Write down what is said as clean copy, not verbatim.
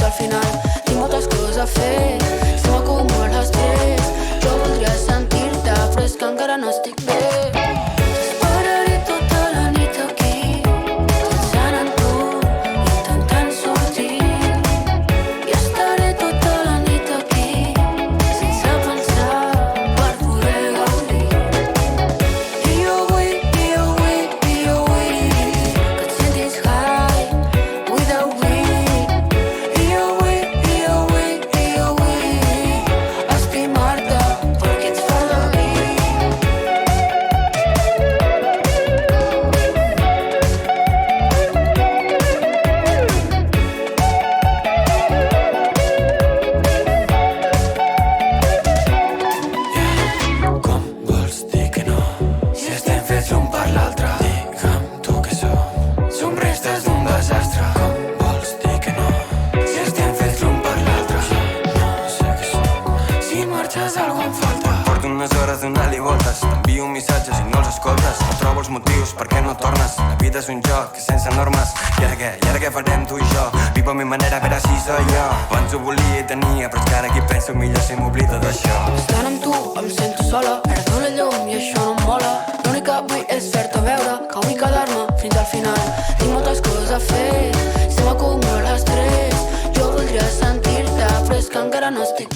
al final. Tinc moltes coses a fer, se m'acumula l'estrès. Jo voldria sentir-te, però és que encara no estic bé. T'esperaré tota la nit aquí, pensant en tu, intentant sortir. I estaré tota la nit aquí, sense pensar, per poder gaudir. I jo vull que et sentis high without me. I jo vull estimar-te perquè ets part de mi. Com vols dir que no si estem fets l'un per l'altre? Digue'm tu què som restes d'un desastre. Com vols dir que no si estem fets l'un per l'altre? No sé què som, si marxes algú em falta. Porto unes hores donant-li voltes, t'envio missatges i no els escoltes. No trobo els motius per què no tornes. La vida és un joc sense normes. I ara què? I ara què farem tu i jo? Vivo a mi manera, a veure si soy jo. Abans ho volia i tenia, però és que ara aquí penso millor si m'oblido d'això. Estant amb tu em sento sola, perdo la llum i això no em mola. L'únic que vull és fer-te veure que vull quedar-me fins al final. Tinc moltes coses a fer, se m'acumula l'estrès. Jo voldria sentir-te, però és que encara no estic